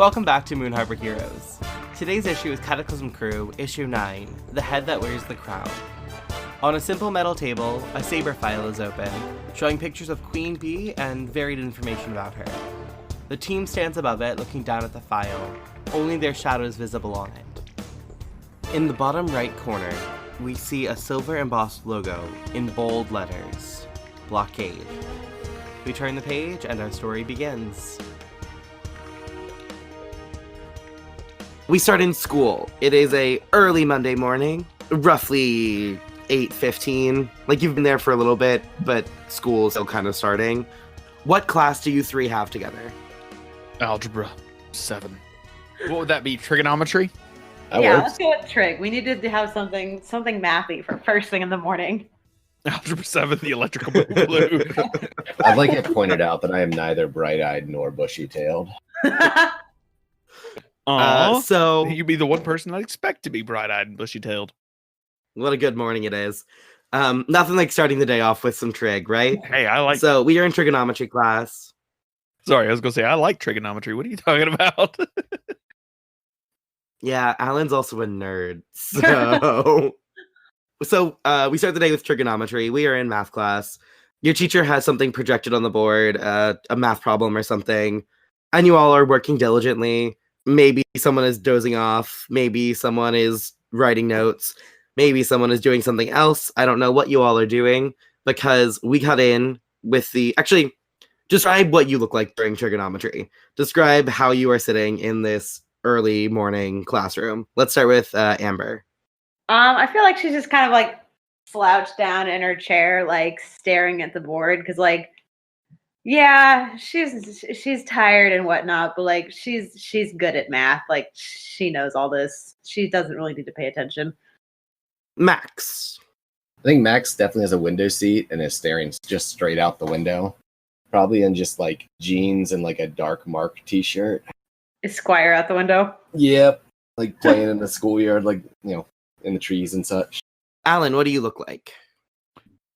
Welcome back to Moon Harbor Heroes. Today's issue is Cataclysm Crew, Issue 9, The Head That Wears the Crown. On a simple metal table, a SABRE file is open, showing pictures of Queen Bee and varied information about her. The team stands above it, looking down at the file, only their shadows visible on it. In the bottom right corner, we see a silver embossed logo in bold letters, Blockade. We turn the page and our story begins. We start in school. It is a early Monday morning, roughly 8:15. Like, you've been there for a little bit, but school is still kind of starting. What class do you three have together? Algebra 7. What would that be? Trigonometry? Let's go with trig. We needed to have something mathy for first thing in the morning. Algebra 7, the electrical blue. I'd like it pointed out that I am neither bright-eyed nor bushy-tailed. So you'd be the one person I'd expect to be bright-eyed and bushy-tailed. What a good morning it is. Nothing like starting the day off with some trig, right? Hey, I like... So we are in trigonometry class. Sorry, I was going to say, I like trigonometry. What are you talking about? Yeah, Alan's also a nerd. So we start the day with trigonometry. We are in math class. Your teacher has something projected on the board, a math problem or something, and you all are working diligently. Maybe someone is dozing off. Maybe someone is writing notes. Maybe someone is doing something else. I don't know what you all are doing, because we cut in with the... Actually, describe what you look like during trigonometry. Describe how you are sitting in this early morning classroom. Let's start with Amber. I feel like she's just kind of like slouched down in her chair, like staring at the board, because like, yeah, she's tired and whatnot, but like she's good at math. Like, she knows all this. She doesn't really need to pay attention. Max. I think Max definitely has a window seat and is staring just straight out the window. Probably in just like jeans and like a dark Mark t-shirt. Is Squire out the window? Yep. Like playing in the schoolyard, like, you know, in the trees and such. Alan, what do you look like?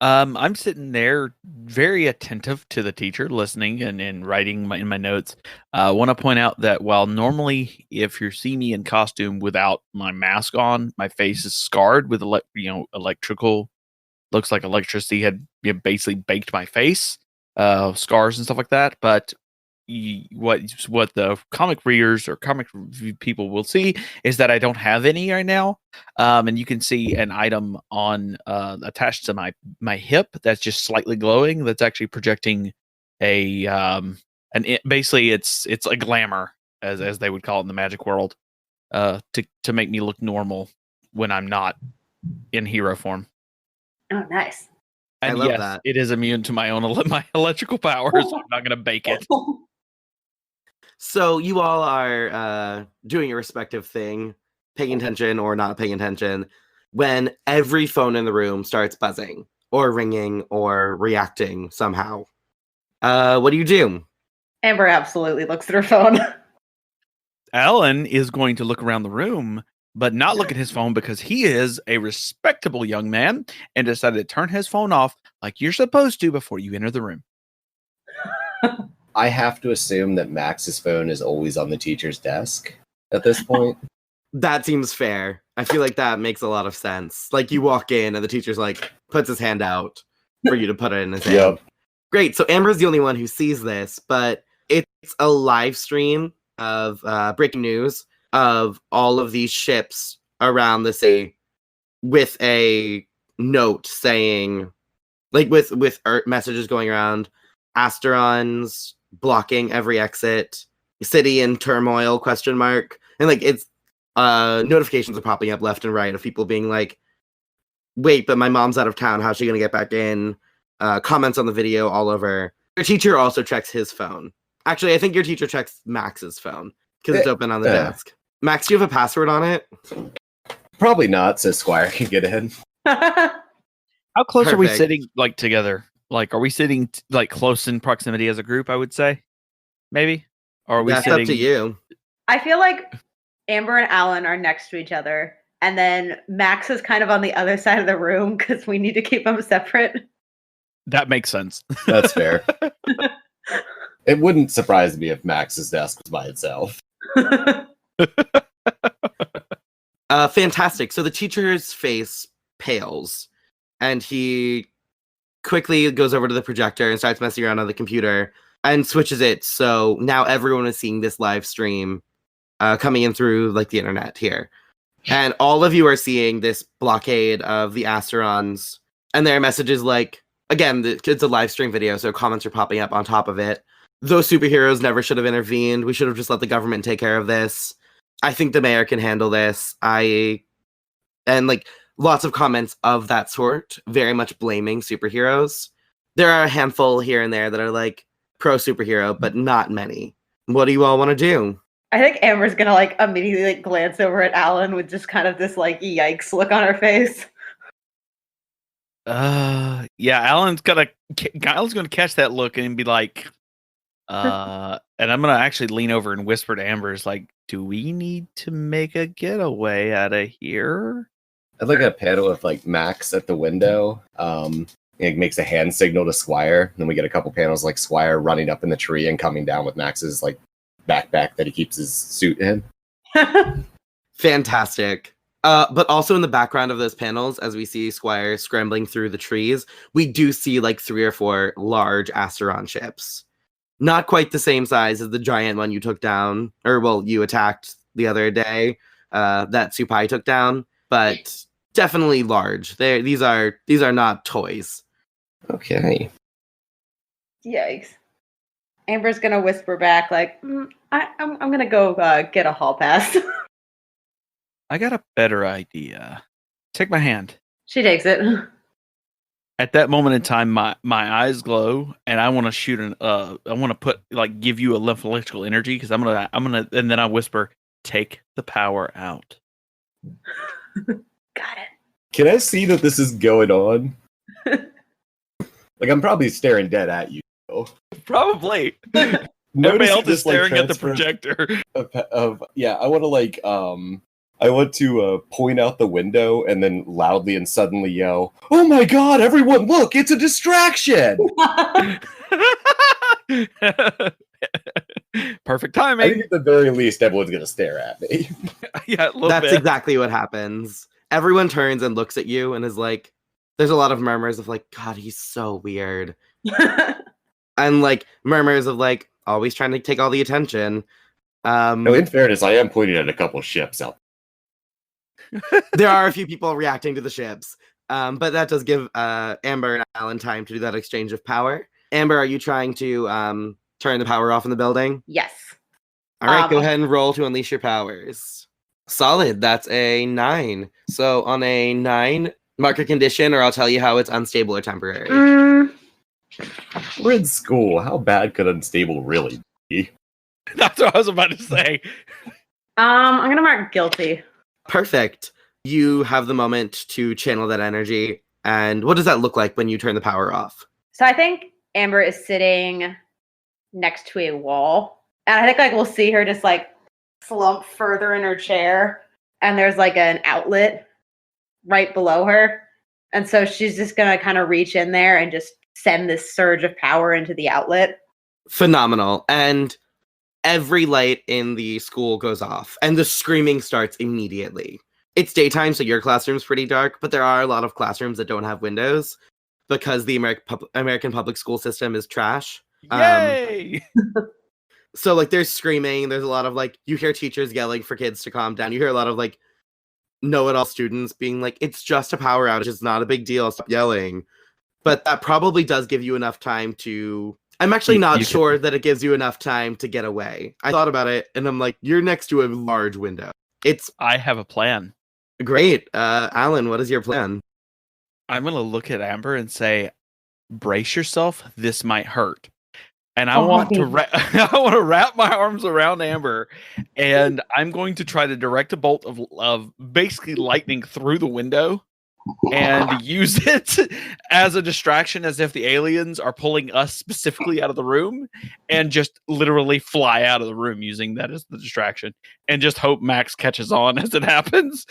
I'm sitting there very attentive to the teacher, listening and writing in my notes. I want to point out that while normally if you see me in costume without my mask on, my face is scarred with electrical, looks like electricity had basically baked my face, scars and stuff like that. But what the comic readers or comic people will see is that I don't have any right now, and you can see an item on attached to my hip that's just slightly glowing. That's actually projecting basically it's a glamour, as they would call it in the magic world, to make me look normal when I'm not in hero form. Oh, nice. And I love yes, that. it is immune to my electrical powers. So I'm not going to bake it. So you all are doing your respective thing, paying attention or not paying attention, when every phone in the room starts buzzing or ringing or reacting somehow. What do? Amber absolutely looks at her phone. Alan is going to look around the room, but not look at his phone, because he is a respectable young man and decided to turn his phone off like you're supposed to before you enter the room. I have to assume that Max's phone is always on the teacher's desk at this point. That seems fair. I feel like that makes a lot of sense. Like, you walk in and the teacher's like, puts his hand out for you to put it in his hand. Yep. Great. So Amber's the only one who sees this, but it's a live stream of breaking news of all of these ships around the sea with a note saying, like, with messages going around, Asterons blocking every exit, city in turmoil, ? And like, it's notifications are popping up left and right of people being like, wait, but my mom's out of town, how's she gonna get back in? Comments on the video all over. Your teacher also checks his phone. Actually, I think your teacher checks Max's phone because it's open on the desk. Max, do you have a password on it? Probably not, so Squire can get in. How close are we Perfect. sitting, like, together? Like, are we sitting like close in proximity as a group, I would say? Maybe? Or are we That's sitting... up to you. I feel like Amber and Alan are next to each other, and then Max is kind of on the other side of the room because we need to keep them separate. That makes sense. That's fair. It wouldn't surprise me if Max's desk was by itself. Fantastic. So the teacher's face pales, and he quickly goes over to the projector and starts messing around on the computer and switches it so now everyone is seeing this live stream coming in through like the internet here. And all of you are seeing this blockade of the Asterons, and there are messages like, again, it's a live stream video, so comments are popping up on top of it. Those superheroes never should have intervened. We should have just let the government take care of this. I think the mayor can handle this. And like lots of comments of that sort, very much blaming superheroes. There are a handful here and there that are like pro superhero, but not many. What do you all want to do? I think Amber's gonna like immediately like glance over at Alan with just kind of this like yikes look on her face. Yeah, Alan's gonna catch that look and be like, and I'm gonna actually lean over and whisper to Amber, "Is like, do we need to make a getaway out of here?" I'd like a panel of like Max at the window. It makes a hand signal to Squire. Then we get a couple panels like Squire running up in the tree and coming down with Max's like backpack that he keeps his suit in. Fantastic. But also in the background of those panels, as we see Squire scrambling through the trees, we do see like 3 or 4 large Asteron ships. Not quite the same size as the giant one you took down, or well, you attacked the other day, that Supai took down, but definitely large. These are not toys. Okay. Yikes. Amber's gonna whisper back like, I'm gonna go get a hall pass. I got a better idea. Take my hand. She takes it. At that moment in time, my eyes glow, and I want to shoot I want to put like give you a electrical energy because I'm gonna, and then I whisper, "Take the power out." Got it. Can I see that this is going on? Like I'm probably staring dead at you. Probably. Nobody else is staring at the projector. I want to like I want to point out the window and then loudly and suddenly yell, "Oh my god, everyone look, it's a distraction!" Perfect timing. I think at the very least everyone's going to stare at me. Yeah, a little That's bit. exactly what happens. Everyone turns and looks at you and is like, there's a lot of murmurs of like, God, he's so weird. And like murmurs of like, always trying to take all the attention. No, in fairness, I am pointing at a couple ships out. There are a few people reacting to the ships. But that does give Amber and Alan time to do that exchange of power. Amber, are you trying to turn the power off in the building? Yes. All right, go ahead and roll to unleash your powers. Solid. That's a 9. So on a 9, mark a condition, or I'll tell you how it's unstable or temporary. We're in school. How bad could unstable really be? That's what I was about to say. I'm gonna mark guilty. Perfect. You have the moment to channel that energy. And what does that look like when you turn the power off? So I think Amber is sitting next to a wall. And I think like we'll see her just like slump further in her chair. And there's like an outlet right below her. And so she's just gonna kind of reach in there and just send this surge of power into the outlet. Phenomenal. And every light in the school goes off. And the screaming starts immediately. It's daytime, so your classroom's pretty dark, but there are a lot of classrooms that don't have windows because the American public school system is trash. Yay! So, like, there's screaming. There's a lot of, like, you hear teachers yelling for kids to calm down. You hear a lot of, like, know-it-all students being like, it's just a power outage. It's not a big deal. Stop yelling. But that probably does give you enough time to... I'm actually not sure that it gives you enough time to get away. I thought about it, and I'm like, you're next to a large window. I have a plan. Great. Alan, what is your plan? I'm going to look at Amber and say, brace yourself. This might hurt. And I want to wrap my arms around Amber, and I'm going to try to direct a bolt of basically lightning through the window and use it as a distraction, as if the aliens are pulling us specifically out of the room, and just literally fly out of the room using that as the distraction, and just hope Max catches on as it happens.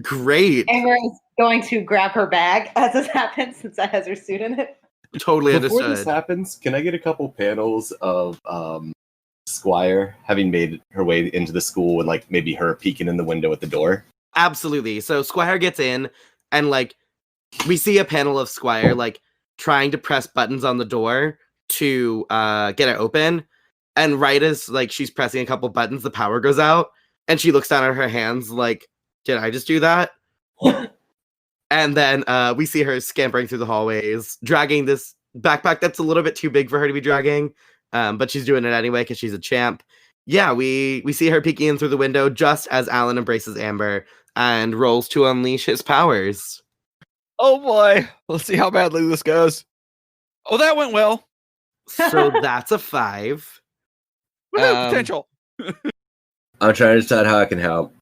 Great. Amber is going to grab her bag as this happens, since that has her suit in it. Totally Before understood. this happens, can I get a couple panels of Squire having made her way into the school and like maybe her peeking in the window at the door? Absolutely. So Squire gets in and like we see a panel of Squire like trying to press buttons on the door to get it open. And right as like she's pressing a couple buttons, the power goes out and she looks down at her hands like, did I just do that? And then we see her scampering through the hallways, dragging this backpack that's a little bit too big for her to be dragging. But she's doing it anyway because she's a champ. Yeah, we see her peeking in through the window just as Alan embraces Amber and rolls to unleash his powers. Oh boy, let's see how badly this goes. Oh, that went well. So that's a 5. Woohoo, potential. I'm trying to decide how I can help.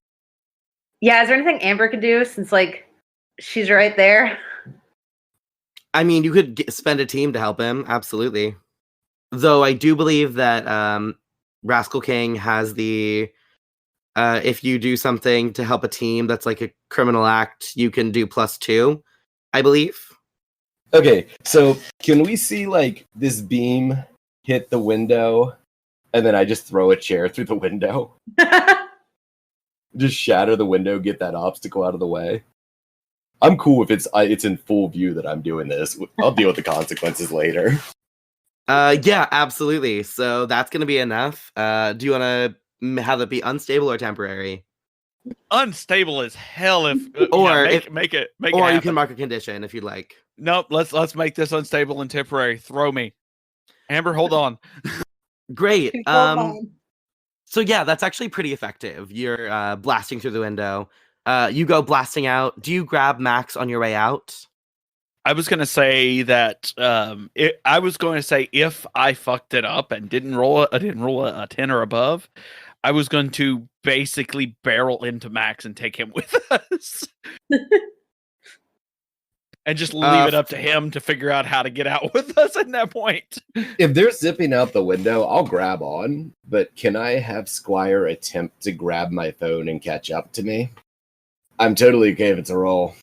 Yeah, is there anything Amber could do since like she's right there? I mean, you could spend a team to help him, absolutely. Though I do believe that Rascal King has the if you do something to help a team that's like a criminal act, you can do +2, I believe. Okay, so can we see like this beam hit the window and then I just throw a chair through the window? Just shatter the window, get that obstacle out of the way. I'm cool if it's in full view that I'm doing this. I'll deal with the consequences later. Yeah, absolutely. So that's going to be enough. Do you want to have it be unstable or temporary? Unstable as hell. If Or make it or you happen. can mark a condition if you'd like. Nope. Let's make this unstable and temporary. Throw me, Amber. Hold on. Great. Control mine. So yeah, that's actually pretty effective. You're blasting through the window. You go blasting out. Do you grab Max on your way out? I was gonna say that. I was going to say if I fucked it up and didn't roll a 10 or above, I was going to basically barrel into Max and take him with us, and just leave it up to him to figure out how to get out with us at that point. If they're zipping out the window, I'll grab on, but can I have Squire attempt to grab my phone and catch up to me? I'm totally okay if it's a roll.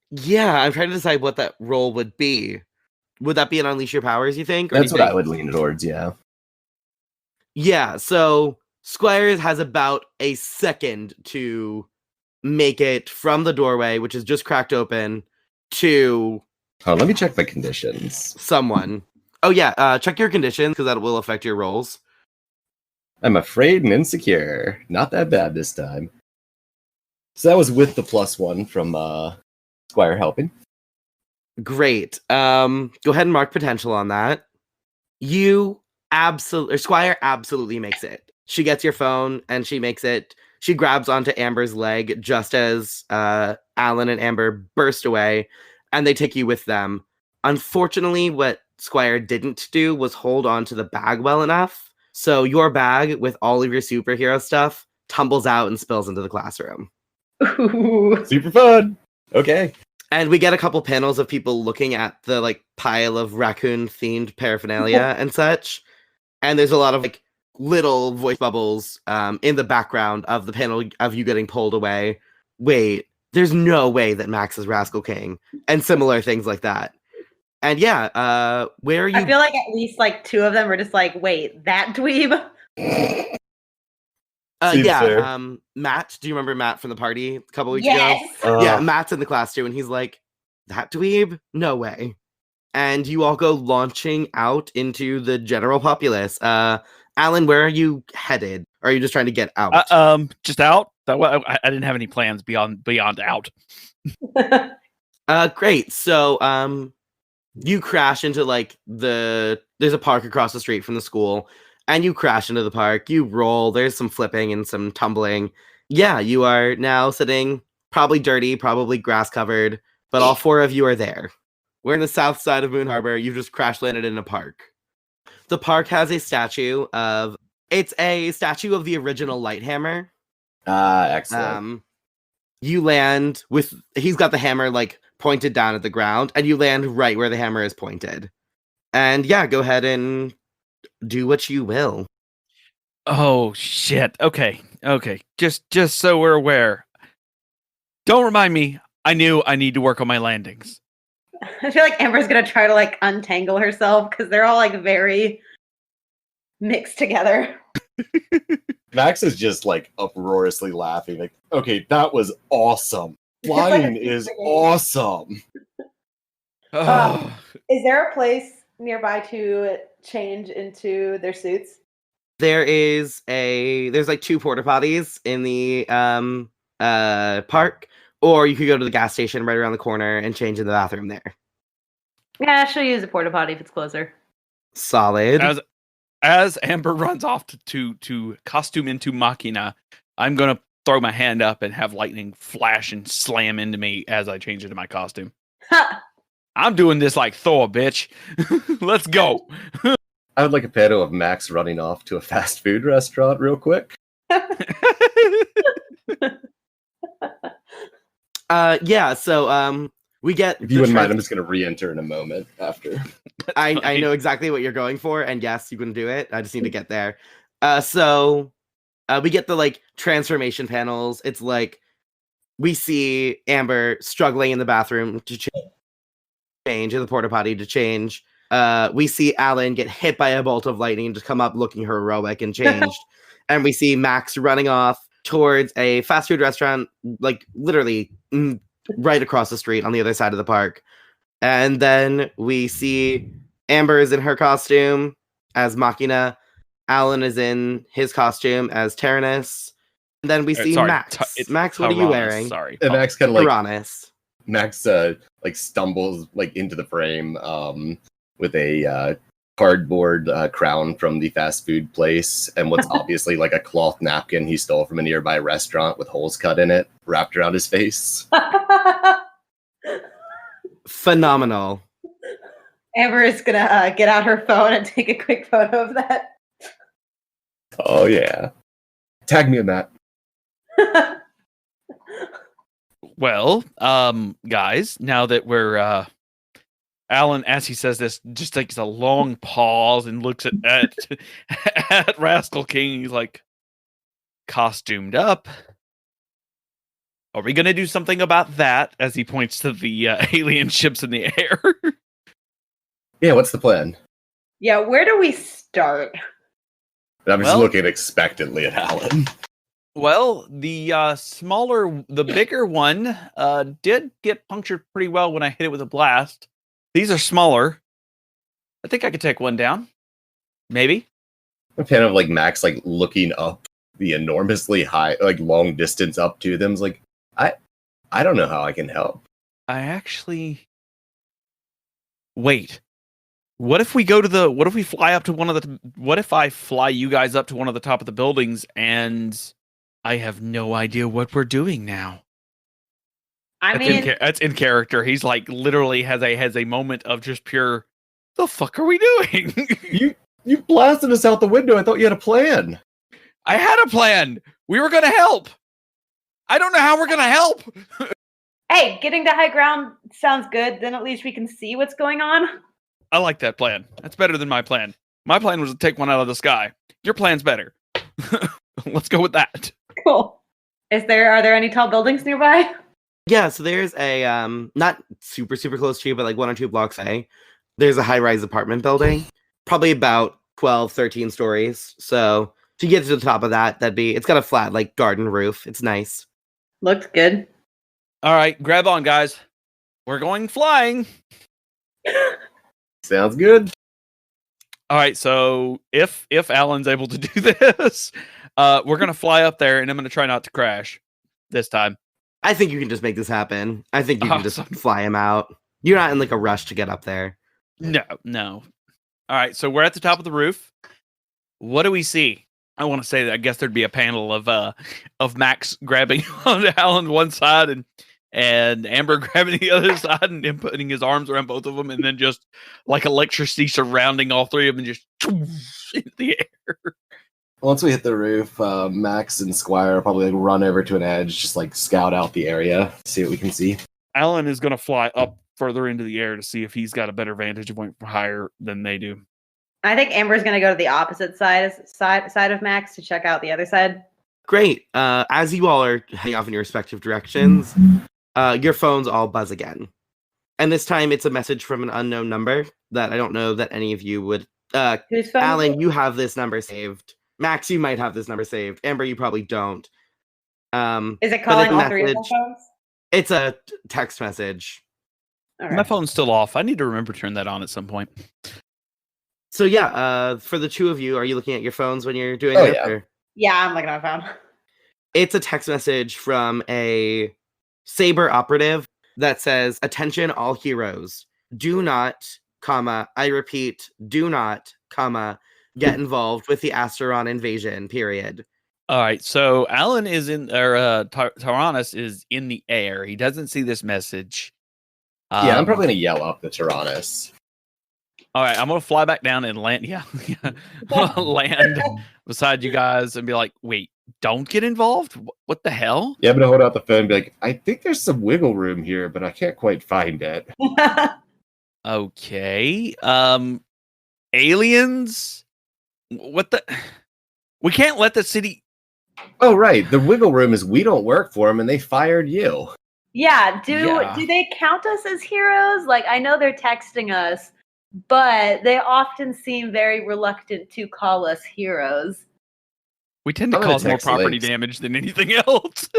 Yeah, I'm trying to decide what that role would be. Would that be an Unleash Your Powers, you think? Or That's do you what I think- would lean towards, yeah. Yeah, so Squire has about a second to make it from the doorway, which is just cracked open, to Oh, let me check my conditions. someone. Oh yeah, check your conditions because that will affect your rolls. I'm afraid and insecure. Not that bad this time. So that was with the +1 from Squire helping. Great. Go ahead and mark potential on that. Squire absolutely makes it. She gets your phone and she makes it. She grabs onto Amber's leg just as Alan and Amber burst away, and they take you with them. Unfortunately, what Squire didn't do was hold on to the bag well enough. So your bag with all of your superhero stuff tumbles out and spills into the classroom. Ooh. Super fun. Okay. And we get a couple panels of people looking at the like pile of raccoon themed paraphernalia and such. And there's a lot of like little voice bubbles in the background of the panel of you getting pulled away. Wait, there's no way that Max is Rascal King, and similar things like that. And yeah, where are you? I feel like at least like 2 of them were just like, wait, that dweeb? Seems fair. Yeah, Matt, do you remember Matt from the party a couple weeks Yes. ago? Yeah, Matt's in the class too, and he's like, that dweeb? No way. And you all go launching out into the general populace. Alan, where are you headed? Or are you just trying to get out? Just out. I didn't have any plans beyond out. Great. So, you crash into like there's a park across the street from the school, and you crash into the park. You roll. There's some flipping and some tumbling. Yeah, you are now sitting probably dirty, probably grass covered, but all 4 of you are there. We're in the south side of Moon Harbor. You just crash landed in a park. The park has a statue of the original Lighthammer. Excellent. You land with he's got the hammer like pointed down at the ground, and you land right where the hammer is pointed. And yeah, go ahead and do what you will. Oh shit. Okay. Just so we're aware. Don't remind me. I knew I need to work on my landings. I feel like Amber's gonna try to like untangle herself because they're all like very mixed together. Max is just like uproariously laughing. Like, okay, that was awesome. Flying is awesome. Is there a place nearby to change into their suits? There's like 2 porta potties in the park, or you could go to the gas station right around the corner and change in the bathroom there. Yeah, she'll use a porta potty if it's closer. Solid. As Amber runs off to costume into Machina, I'm gonna throw my hand up and have lightning flash and slam into me as I change into my costume. I'm doing this like Thor, bitch. Let's go. I would like a panel of Max running off to a fast food restaurant real quick. Yeah, so we get If you wouldn't mind, I'm just gonna re-enter in a moment after. I know exactly what you're going for, and yes, you can do it. I just need to get there. So we get the like transformation panels. It's like we see Amber struggling in the bathroom to change in the porta potty to change. We see Alan get hit by a bolt of lightning to come up looking heroic and changed. And we see Max running off towards a fast food restaurant, like literally right across the street on the other side of the park. And then we see Amber is in her costume as Machina. Alan is in his costume as Tyrannus. And then we see Max. Max, what are you wearing? Sorry. And Max kind of like Tyrannus. Max like stumbles like into the frame with a cardboard crown from the fast food place and what's obviously like a cloth napkin he stole from a nearby restaurant with holes cut in it wrapped around his face. Phenomenal. Amber is gonna get out her phone and take a quick photo of that. Oh yeah. Tag me in that. Well, guys, now that we're Alan, as he says this, just takes a long pause and looks at Rascal King. He's like, costumed up. Are we going to do something about that? As he points to the alien ships in the air. Yeah, what's the plan? Yeah, where do we start? I'm just looking expectantly at Alan. Well, the bigger one did get punctured pretty well when I hit it with a blast. These are smaller. I think I could take one down. Maybe. I'm kind of like Max, like looking up the enormously high, like long distance up to them. It's like, I don't know how I can help. Wait. What if we fly up to what if I fly you guys up to one of the top of the buildings and I have no idea what we're doing now? That's in character. He's like literally has a moment of just pure, the fuck are we doing? You blasted us out the window. I thought you had a plan. I had a plan. We were going to help. I don't know how we're going to help. Hey, getting to high ground sounds good. Then at least we can see what's going on. I like that plan. That's better than my plan. My plan was to take one out of the sky. Your plan's better. Let's go with that. Cool. Are there any tall buildings nearby? Yeah, so there's a not super close to you, but like 1 or 2 blocks away. There's a high-rise apartment building, probably about 12, 13 stories. So to get to the top of that, it's got a flat like garden roof. It's nice. Looks good. All right, grab on, guys. We're going flying. Sounds good. All right, so if Alan's able to do this, we're gonna fly up there, and I'm gonna try not to crash this time. I think you can just make this happen. I think you can just fly him out. You're not in like a rush to get up there. No. All right, so we're at the top of the roof. What do we see? I want to say that I guess there'd be a panel of Max grabbing onto Alan one side and Amber grabbing the other side and him putting his arms around both of them, and then just like electricity surrounding all three of them and just in the air. Once we hit the roof, Max and Squire will probably like run over to an edge, just like scout out the area, see what we can see. Alan is going to fly up further into the air to see if he's got a better vantage point higher than they do. I think Amber's going to go to the opposite side of Max to check out the other side. Great. As you all are heading off in your respective directions, your phones all buzz again. And this time it's a message from an unknown number that I don't know that any of you would Whose phone? Alan, you have this number saved. Max, you might have this number saved. Amber, you probably don't. Is it but calling it's a all three of our message. phones? It's a text message. Okay. My phone's still off. I need to remember to turn that on at some point. So yeah, for the two of you, are you looking at your phones when you're doing Oh, this? yeah. or- Yeah, I'm looking at my phone. It's a text message from a SABRE operative that says, "Attention all heroes. Do not, comma, I repeat, do not, comma, get involved with the Asteron invasion, period." All right, so Alan is in, or Tyrannus is in the air. He doesn't see this message. Yeah, I'm probably gonna yell up the Tyrannus. All right, I'm gonna fly back down and land. Yeah, I'm gonna land beside you guys and be like, "Wait, don't get involved. What the hell?" Yeah, I'm gonna hold out the phone and be like, I think there's some wiggle room here, but I can't quite find it. Okay. Aliens? What the? We can't let the city. Oh, right. The wiggle room is we don't work for them and they fired you. Yeah, Yeah. do they count us as heroes? Like, I know they're texting us, but they often seem very reluctant to call us heroes. We tend to I'm gonna cause more text property links. damage than anything else.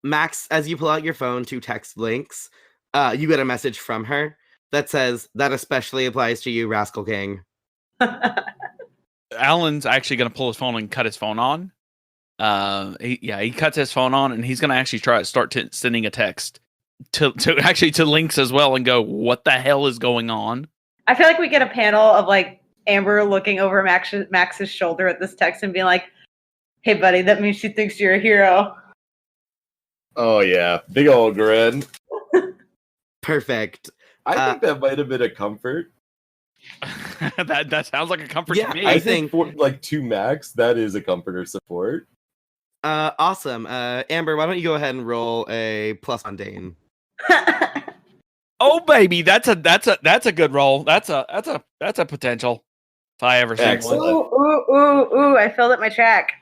Max, as you pull out your phone to text links, you get a message from her that says, "That especially applies to you, Rascal King." Alan's actually going to pull his phone and cut his phone on. He cuts his phone on, and he's going to actually start sending a text to links as well, and go, "What the hell is going on?" I feel like we get a panel of like Amber looking over Max's shoulder at this text and being like, "Hey, buddy, that means she thinks you're a hero." Oh, yeah. Big old grin. Perfect. I think that might have been a comfort. that sounds like a comfort Yeah, to me. I think for like to Max, that is a comfort or support. Awesome. Amber, why don't you go ahead and roll a plus mundane? Oh baby, that's a good roll. That's a potential. If I ever see Excellent. one. ooh, I filled up my track.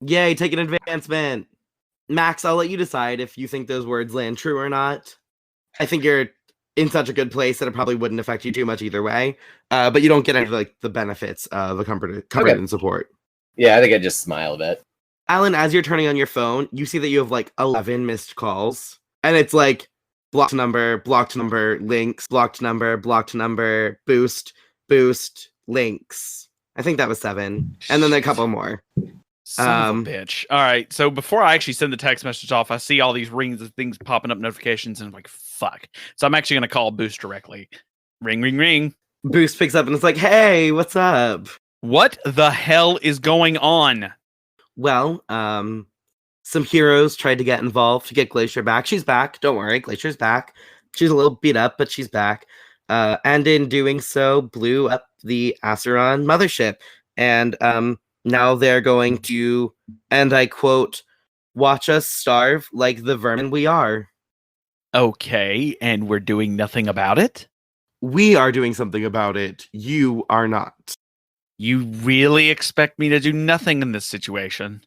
Yay, take an advancement. Max, I'll let you decide if you think those words land true or not. I think you're in such a good place that it probably wouldn't affect you too much either way. But you don't get any like the benefits of a comfort and support. Yeah, I think I just smile a bit. Alan, as you're turning on your phone, you see that you have like 11 missed calls. And it's like blocked number, links, blocked number, boost, links. I think that was 7. And then a couple more. Son of a bitch. All right. So before I actually send the text message off, I see all these rings of things popping up, notifications, and I'm like, fuck. So I'm actually going to call Boost directly. Ring, ring, ring. Boost picks up and it's like, "Hey, what's up?" What the hell is going on? Well, some heroes tried to get involved to get Glacier back. She's back. Don't worry, Glacier's back. She's a little beat up, but she's back. And in doing so, blew up the Asteron mothership. And now they're going to, and I quote, "watch us starve like the vermin we are." Okay. And we're doing nothing about it? We are doing something about it. You are not. You really expect me to do nothing in this situation?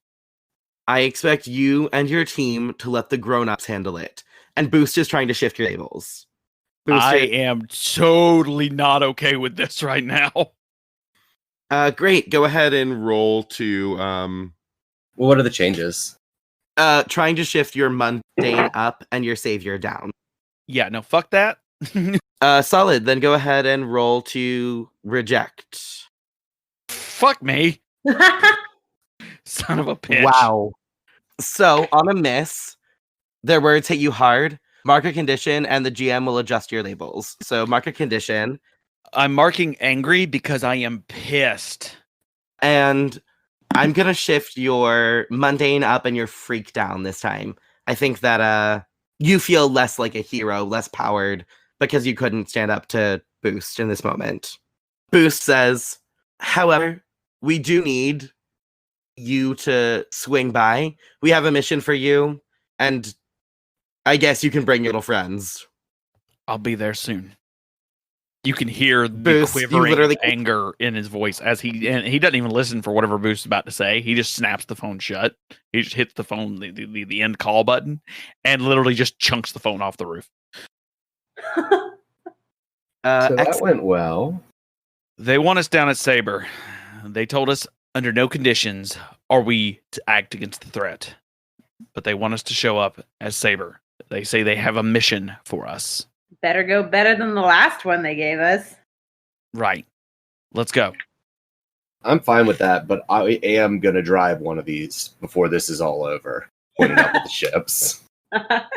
I expect you and your team to let the grown-ups handle it. And Boost is trying to shift your tables. I am totally not okay with this right now. Great. Go ahead and roll to Well, what are the changes? trying to shift your mundane up and your savior down. Yeah, no, fuck that. Solid. Then go ahead and roll to reject. Fuck me. Son of a bitch. Wow. So on a miss, their words hit you hard. Mark a condition, and the GM will adjust your labels. So mark a condition, I'm marking angry because I am pissed. and I'm gonna shift your mundane up and your freak down this time. I think that you feel less like a hero, less powered, because you couldn't stand up to Boost in this moment. Boost says, "However, we do need you to swing by. We have a mission for you, and I guess you can bring your little friends." I'll be there soon. You can hear the Boost, you quivering literally- anger in his voice as he doesn't even listen for whatever Boost is about to say. He just snaps the phone shut. He just hits the phone, the end call button, and literally just chunks the phone off the roof. So that went well. They want us down at SABRE. They told us under no conditions are we to act against the threat. But they want us to show up as SABRE. They say they have a mission for us. Better go better than the last one they gave us. Right. Let's go. I'm fine with that, but I am going to drive one of these before this is all over. Pointing up at the ships.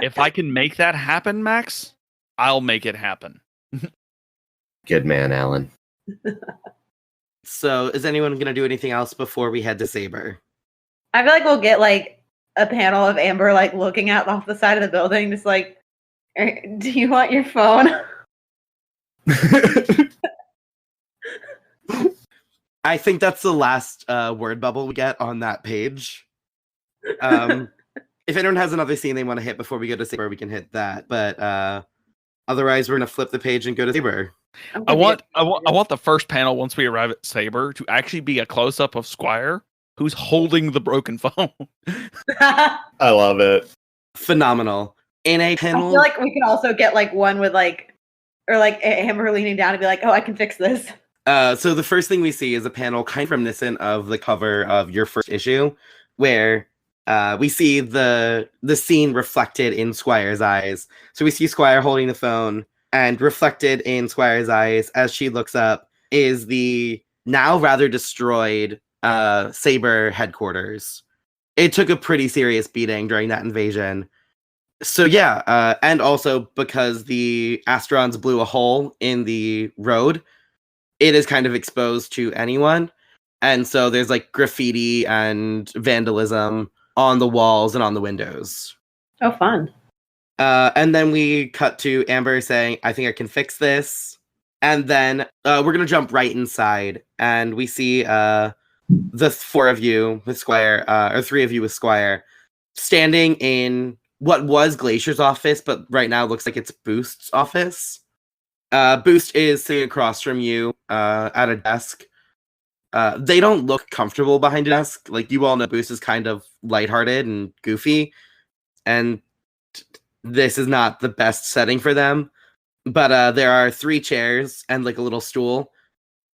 If I can make that happen, Max, I'll make it happen. Good man, Alan. So, is anyone going to do anything else before we head to Sabre? I feel like we'll get like a panel of Amber like looking out off the side of the building, just like, do you want your phone? I think that's the last word bubble we get on that page. If anyone has another scene they want to hit before we go to Sabre, we can hit that. But otherwise, we're going to flip the page and go to Sabre. I want the first panel once we arrive at SABRE to actually be a close up of Squire who's holding the broken phone. I love it. Phenomenal. In a panel, I feel like we could also get like one with like, or like Amber leaning down and be like, "Oh, I can fix this." So the first thing we see is a panel kind of reminiscent of the cover of your first issue, where we see the scene reflected in Squire's eyes. So we see Squire holding the phone, and reflected in Squire's eyes as she looks up is the now rather destroyed SABRE headquarters. It took a pretty serious beating during that invasion. So yeah, and also because the Astrons blew a hole in the road, it is kind of exposed to anyone. And so there's like graffiti and vandalism on the walls and on the windows. Oh, fun. And then we cut to Amber saying, I think I can fix this. And then we're going to jump right inside. And we see the four of you with Squire, or three of you with Squire, standing in what was Glacier's office, but right now looks like it's Boost's office. Boost is sitting across from you at a desk. They don't look comfortable behind a desk. Like, you all know Boost is kind of lighthearted and goofy. And this is not the best setting for them. But there are 3 chairs and like a little stool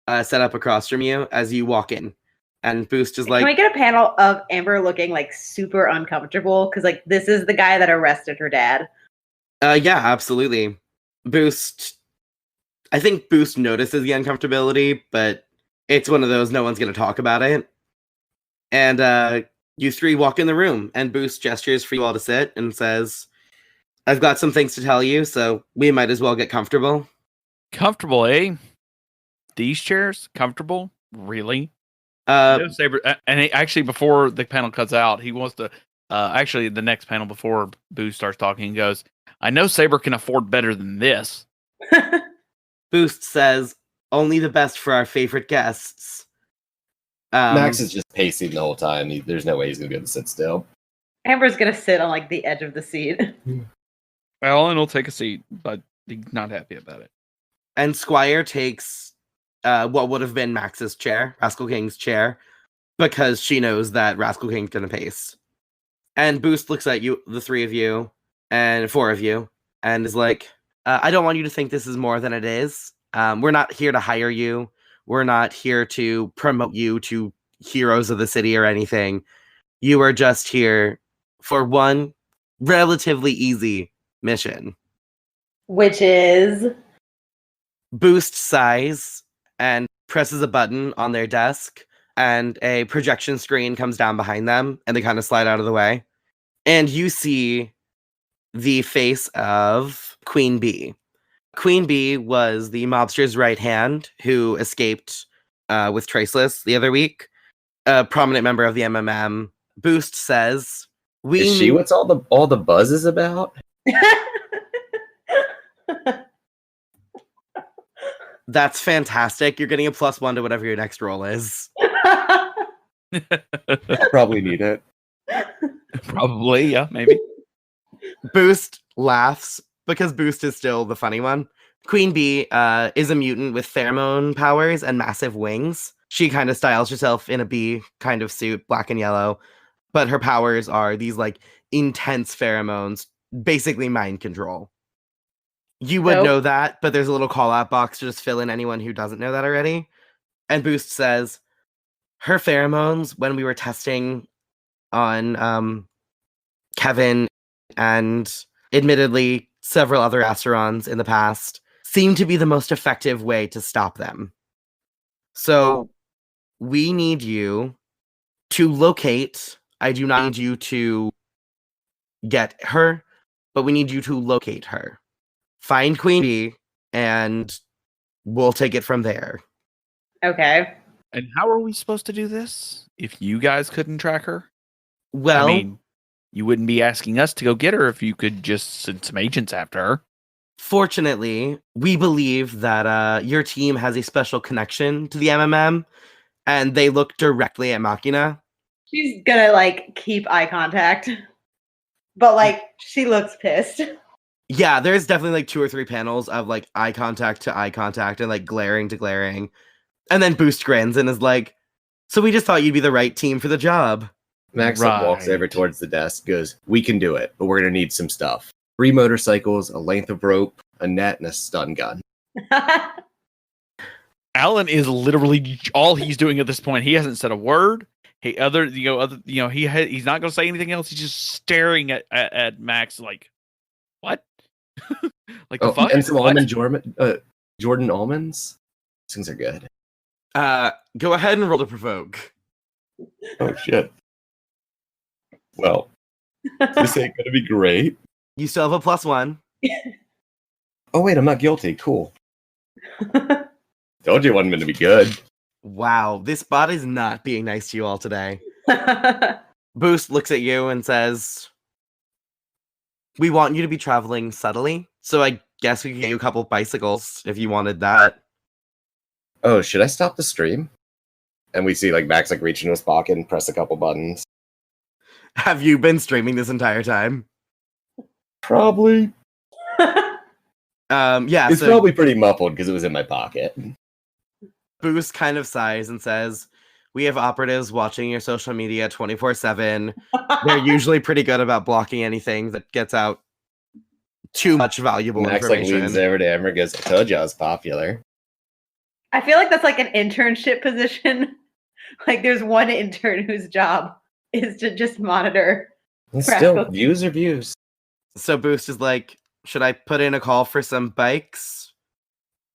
set up across from you as you walk in. And Boost is like, can we get a panel of Amber looking like super uncomfortable? Because like this is the guy that arrested her dad. Yeah, absolutely. Boost, I think Boost notices the uncomfortability, but it's one of those no one's going to talk about it. And you 3 walk in the room, and Boost gestures for you all to sit and says, I've got some things to tell you, so we might as well get comfortable. Comfortable, eh? These chairs? Comfortable? Really? SABRE, and actually, before the panel cuts out, he wants to. Actually, the next panel before Boost starts talking, he goes, "I know SABRE can afford better than this." Boost says, "Only the best for our favorite guests." Max is just pacing the whole time. There's no way he's gonna be able to sit still. Amber's gonna sit on like the edge of the seat. Alan will take a seat, but he's not happy about it. And Squire takes what would have been Max's chair, Rascal King's chair, because she knows that Rascal King's gonna pace. And Boost looks at you, the 3 of you, and 4 of you, and is like, I don't want you to think this is more than it is. We're not here to hire you. We're not here to promote you to heroes of the city or anything. You are just here for one relatively easy mission. Which is? Boost sighs and presses a button on their desk, and a projection screen comes down behind them, and they kind of slide out of the way. And you see the face of Queen Bee. Queen Bee was the mobster's right hand who escaped with Traceless the other week. A prominent member of the MMM. Boost says, Is she what's all the buzz is about? That's fantastic. You're getting a +1 to whatever your next roll is. Probably need it. Probably, yeah, maybe. Boost laughs because Boost is still the funny one. Queen Bee is a mutant with pheromone powers and massive wings. She kind of styles herself in a bee kind of suit, black and yellow, but her powers are these like intense pheromones, basically mind control. You would know that, but there's a little call out box to just fill in anyone who doesn't know that already. And Boost says, her pheromones, when we were testing on Kevin and admittedly several other Asterons in the past, seem to be the most effective way to stop them. So we need you to locate. I do not need you to get her, but we need you to locate her. Find Queen Bee, and we'll take it from there. Okay. And how are we supposed to do this if you guys couldn't track her? Well, I mean, you wouldn't be asking us to go get her if you could just send some agents after her. fortunately, we believe that your team has a special connection to the MMM, and they look directly at Machina. She's gonna like keep eye contact, but like she looks pissed. Yeah, there's definitely like 2 or 3 panels of like eye contact to eye contact and like glaring to glaring. And then Boost grins and is like, so we just thought you'd be the right team for the job. Max walks over Right. towards the desk, goes, "We can do it, but we're gonna need some stuff. 3 motorcycles, a length of rope, a net, and a stun gun." Alan is literally all he's doing at this point. He hasn't said a word. He's not going to say anything else. He's just staring at Max like, what? Like the fuck? And some What? Jordan almonds. These things are good. Go ahead and roll to provoke. Oh shit. Well, this ain't gonna be great. You still have a +1. Oh wait, I'm not guilty. Cool. Told you it wasn't gonna be good. Wow, this bot is not being nice to you all today. Boost looks at you and says, we want you to be traveling subtly, so I guess we can get you a couple bicycles if you wanted that. Oh, should I stop the stream? And we see like Max like reach into his pocket and press a couple buttons. Have you been streaming this entire time? Probably. Yeah, It's so probably pretty muffled because it was in my pocket. Boost kind of sighs and says, we have operatives watching your social media 24/7. They're usually pretty good about blocking anything that gets out too much valuable Max like information. leans over to Amber and goes, "I told you I was popular." I feel like that's like an internship position. Like there's one intern whose job is to just monitor. And still, Rascal. views are views. So Boost is like, should I put in a call for some bikes?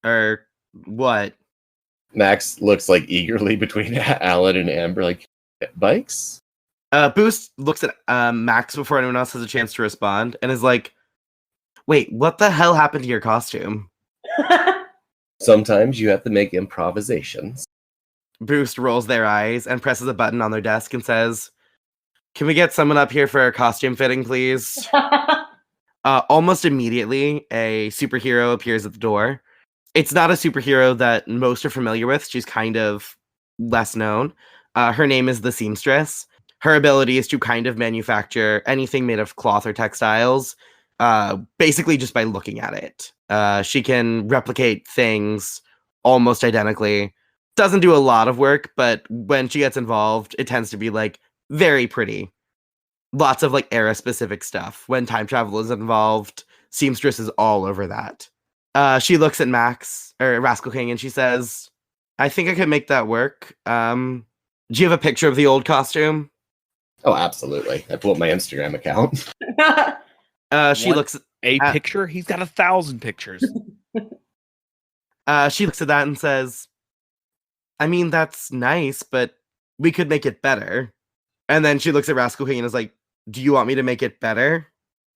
Or what? Max looks like eagerly between Alan and Amber, like, bikes? Boost looks at Max before anyone else has a chance to respond and is like, wait, what the hell happened to your costume? Sometimes you have to make improvisations. Boost rolls their eyes and presses a button on their desk and says, can we get someone up here for a costume fitting, please? Almost immediately, a superhero appears at the door. It's not a superhero that most are familiar with. She's kind of less known. Her name is the Seamstress. Her ability is to kind of manufacture anything made of cloth or textiles, basically just by looking at it. She can replicate things almost identically. Doesn't do a lot of work, but when she gets involved, it tends to be like very pretty. Lots of like era specific stuff. When time travel is involved, Seamstress is all over that. She looks at Max or Rascal King and she says, I think I could make that work. Do you have a picture of the old costume? Oh, absolutely. I pulled up my Instagram account. She What? looks A picture? He's got 1,000 pictures. she looks at that and says, I mean, that's nice, but we could make it better. And then she looks at Rascal King and is like, do you want me to make it better?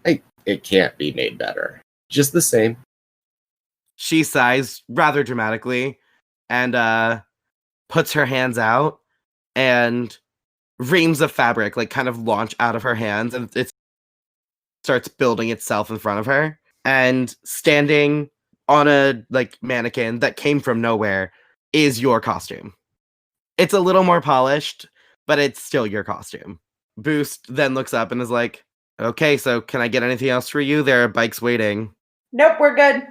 It can't be made better. Just the same. She sighs rather dramatically and puts her hands out, and reams of fabric like kind of launch out of her hands, and it starts building itself in front of her. And standing on a like mannequin that came from nowhere is your costume. It's a little more polished, but it's still your costume. Boost then looks up and is like, okay, so can I get anything else for you? There are bikes waiting. Nope, we're good.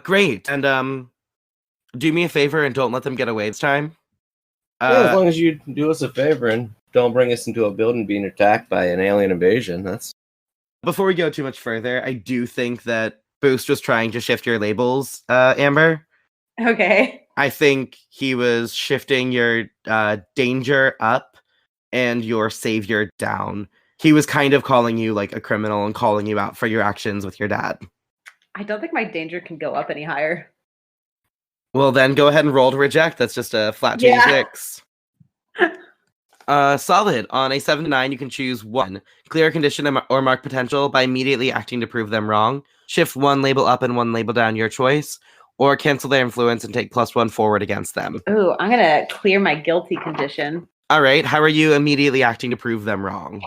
Great. And do me a favor and don't let them get away this time. Yeah, as long as you do us a favor and don't bring us into a building being attacked by an alien invasion, that's... Before we go too much further, I do think that Boost was trying to shift your labels, Amber. Okay. I think he was shifting your danger up and your savior down. He was kind of calling you like a criminal and calling you out for your actions with your dad. I don't think my danger can go up any higher. Well, then go ahead and roll to reject. That's just a flat 2d6. Solid. On a 7 to 9, you can choose one. Clear a condition or mark potential by immediately acting to prove them wrong. Shift one label up and one label down, your choice. Or cancel their influence and take +1 forward against them. Ooh, I'm gonna clear my guilty condition. All right. How are you immediately acting to prove them wrong?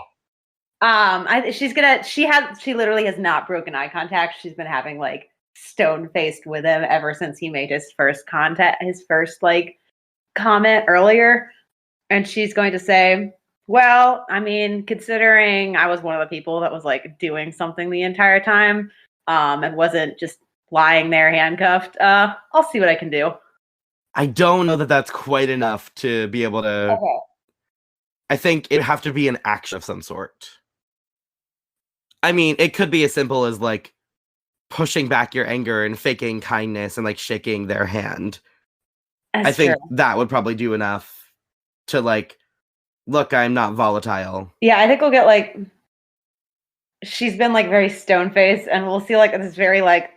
She literally has not broken eye contact. She's been having like stone-faced with him ever since he made his first like comment earlier. And she's going to say, well, I mean, considering I was one of the people that was like doing something the entire time, and wasn't just lying there handcuffed, I'll see what I can do. I don't know that that's quite enough to be able to... Okay. I think it'd have to be an action of some sort. I mean, it could be as simple as like pushing back your anger and faking kindness and like shaking their hand. I think that would probably do enough to like, look, I'm not volatile. Yeah, I think we'll get like, she's been like very stone-faced, and we'll see like this very like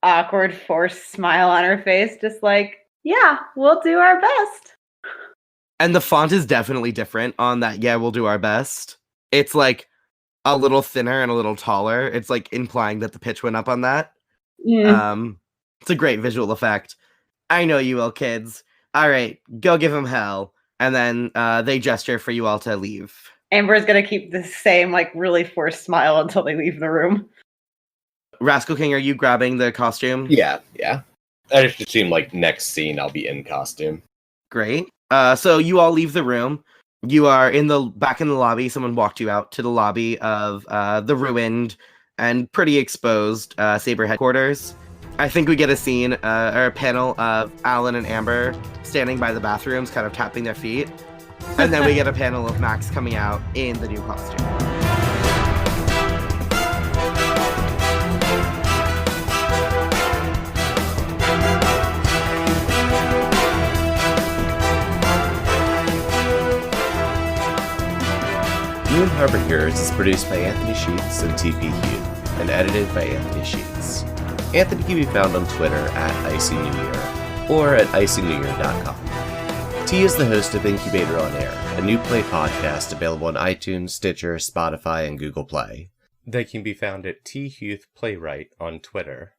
awkward forced smile on her face, just like, yeah, we'll do our best. And the font is definitely different on that. Yeah, we'll do our best. It's like a little thinner and a little taller. It's like implying that the pitch went up on that. It's a great visual effect. I know you will, kids. All right, go give them hell. And then they gesture for you all to leave. Amber's gonna keep the same like really forced smile until they leave the room. Rascal King, are you grabbing the costume? Yeah. I just assume like next scene I'll be in costume. Great. So you all leave the room. You are back in the lobby. Someone walked you out to the lobby of the ruined and pretty exposed SABRE headquarters. I think we get a scene or a panel of Alan and Amber standing by the bathrooms, kind of tapping their feet. And then we get a panel of Max coming out in the new costume. Moon Harbor Heroes is produced by Anthony Sheets and TP Hugh, and edited by Anthony Sheets. Anthony can be found on Twitter at IcyNewYear or at IcyNewYear.com. T is the host of Incubator on Air, a new play podcast available on iTunes, Stitcher, Spotify, and Google Play. They can be found at T Huth Playwright on Twitter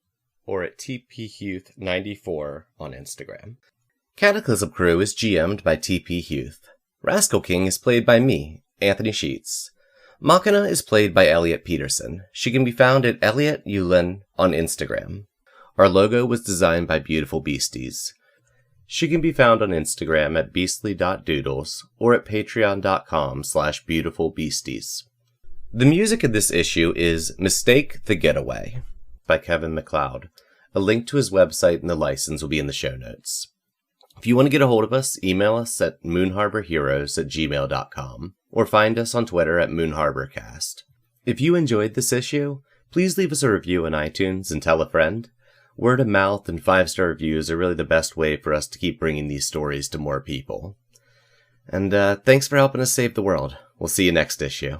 or at TPHuth94 on Instagram. Cataclysm Crew is GM'd by TP Huth. Rascal King is played by me, Anthony Sheets. Machina is played by Elliot Peterson. She can be found at Elliot Yulin on Instagram. Our logo was designed by Beautiful Beasties. She can be found on Instagram at beastly.doodles or at patreon.com/beautifulbeasties. The music in this issue is Mistake the Getaway by Kevin MacLeod. A link to his website and the license will be in the show notes. If you want to get a hold of us, email us at moonharborheroes@gmail.com or find us on Twitter at moonharborcast. If you enjoyed this issue, please leave us a review on iTunes and tell a friend. Word of mouth and 5-star reviews are really the best way for us to keep bringing these stories to more people. And thanks for helping us save the world. We'll see you next issue.